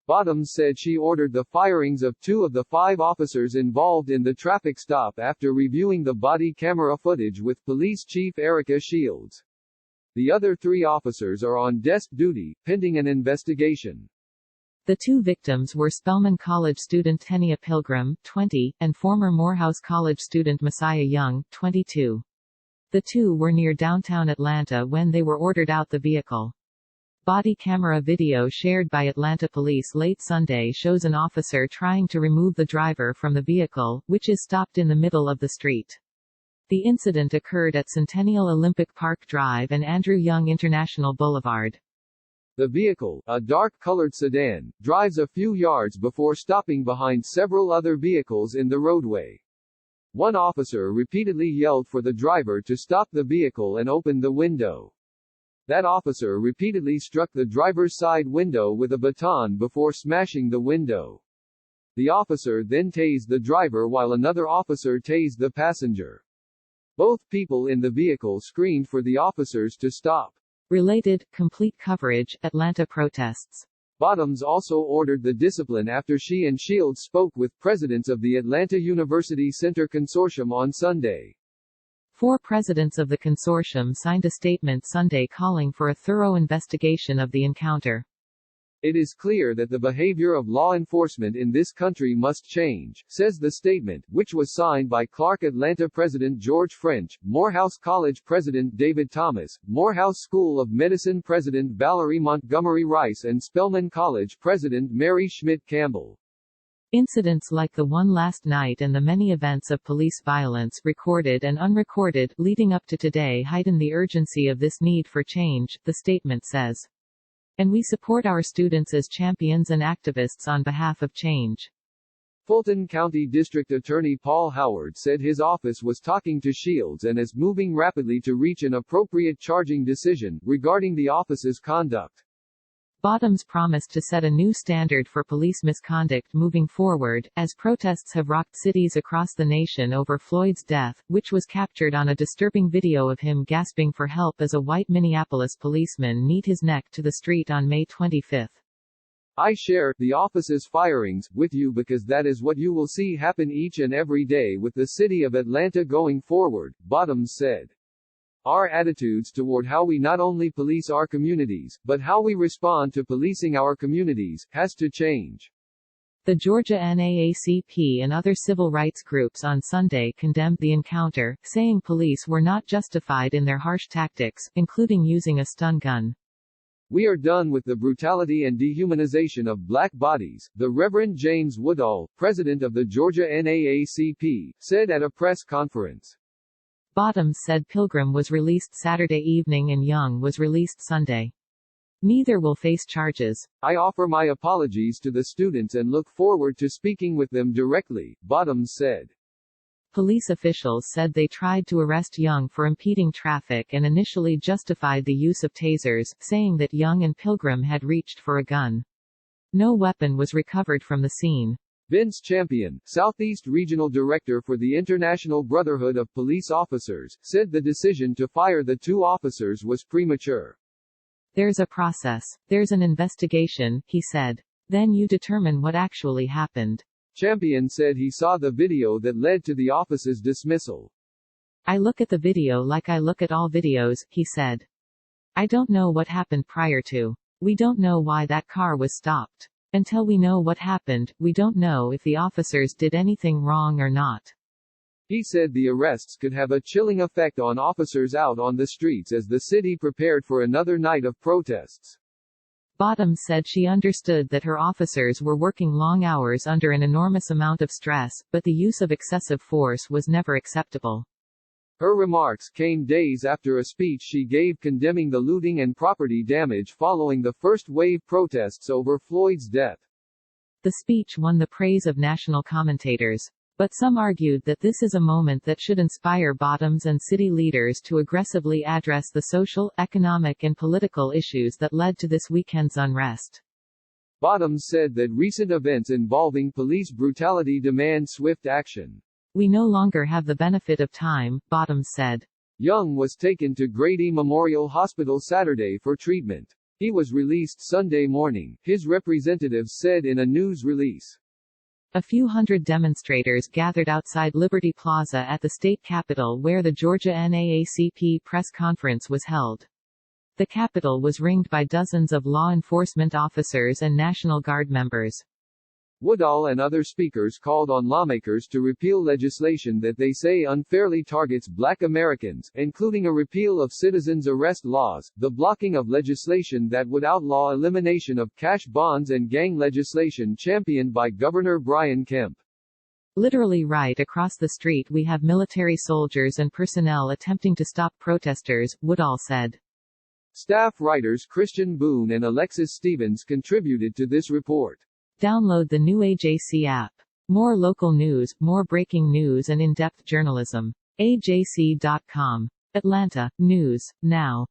Bottoms said she ordered the firings of 2 of the 5 officers involved in the traffic stop after reviewing the body camera footage with Police Chief Erika Shields. The other 3 officers are on desk duty, pending an investigation. The 2 victims were Spelman College student Tenia Pilgrim, 20, and former Morehouse College student Messiah Young, 22. The 2 were near downtown Atlanta when they were ordered out the vehicle. Body camera video shared by Atlanta police late Sunday shows an officer trying to remove the driver from the vehicle, which is stopped in the middle of the street. The incident occurred at Centennial Olympic Park Drive and Andrew Young International Boulevard. The vehicle, a dark-colored sedan, drives a few yards before stopping behind several other vehicles in the roadway. One officer repeatedly yelled for the driver to stop the vehicle and open the window. That officer repeatedly struck the driver's side window with a baton before smashing the window. The officer then tased the driver while another officer tased the passenger. Both people in the vehicle screamed for the officers to stop. Related, complete coverage, Atlanta protests. Bottoms also ordered the discipline after she and Shields spoke with presidents of the Atlanta University Center Consortium on Sunday. 4 presidents of the consortium signed a statement Sunday calling for a thorough investigation of the encounter. It is clear that the behavior of law enforcement in this country must change, says the statement, which was signed by Clark Atlanta President George French, Morehouse College President David Thomas, Morehouse School of Medicine President Valerie Montgomery Rice and Spelman College President Mary Schmidt Campbell. Incidents like the one last night and the many events of police violence, recorded and unrecorded, leading up to today heighten the urgency of this need for change, the statement says. And we support our students as champions and activists on behalf of change. Fulton County District Attorney Paul Howard said his office was talking to Shields and is moving rapidly to reach an appropriate charging decision regarding the office's conduct. Bottoms promised to set a new standard for police misconduct moving forward, as protests have rocked cities across the nation over Floyd's death, which was captured on a disturbing video of him gasping for help as a white Minneapolis policeman kneed his neck to the street on May 25. I share the office's firings with you because that is what you will see happen each and every day with the city of Atlanta going forward, Bottoms said. Our attitudes toward how we not only police our communities, but how we respond to policing our communities, has to change. The Georgia NAACP and other civil rights groups on Sunday condemned the encounter, saying police were not justified in their harsh tactics, including using a stun gun. We are done with the brutality and dehumanization of black bodies, the Reverend James Woodall, president of the Georgia NAACP, said at a press conference. Bottoms said Pilgrim was released Saturday evening and Young was released Sunday. Neither will face charges. I offer my apologies to the students and look forward to speaking with them directly, Bottoms said. Police officials said they tried to arrest Young for impeding traffic and initially justified the use of tasers, saying that Young and Pilgrim had reached for a gun. No weapon was recovered from the scene. Vince Champion, Southeast Regional Director for the International Brotherhood of Police Officers, said the decision to fire the 2 officers was premature. There's a process. There's an investigation, he said. Then you determine what actually happened. Champion said he saw the video that led to the office's dismissal. I look at the video like I look at all videos, he said. I don't know what happened prior to. We don't know why that car was stopped. Until we know what happened, we don't know if the officers did anything wrong or not. He said the arrests could have a chilling effect on officers out on the streets as the city prepared for another night of protests. Bottoms said she understood that her officers were working long hours under an enormous amount of stress, but the use of excessive force was never acceptable. Her remarks came days after a speech she gave condemning the looting and property damage following the first-wave protests over Floyd's death. The speech won the praise of national commentators. But some argued that this is a moment that should inspire Bottoms and city leaders to aggressively address the social, economic and political issues that led to this weekend's unrest. Bottoms said that recent events involving police brutality demand swift action. We no longer have the benefit of time, Bottoms said. Young was taken to Grady Memorial Hospital Saturday for treatment. He was released Sunday morning, his representatives said in a news release. A few hundred demonstrators gathered outside Liberty Plaza at the state capitol where the Georgia NAACP press conference was held. The Capitol was ringed by dozens of law enforcement officers and National Guard members. Woodall and other speakers called on lawmakers to repeal legislation that they say unfairly targets Black Americans, including a repeal of citizens' arrest laws, the blocking of legislation that would outlaw elimination of cash bonds, and gang legislation championed by Governor Brian Kemp. Literally right across the street we have military soldiers and personnel attempting to stop protesters, Woodall said. Staff writers Christian Boone and Alexis Stevens contributed to this report. Download the new AJC app. More local news, more breaking news and in-depth journalism. AJC.com. Atlanta, News, Now.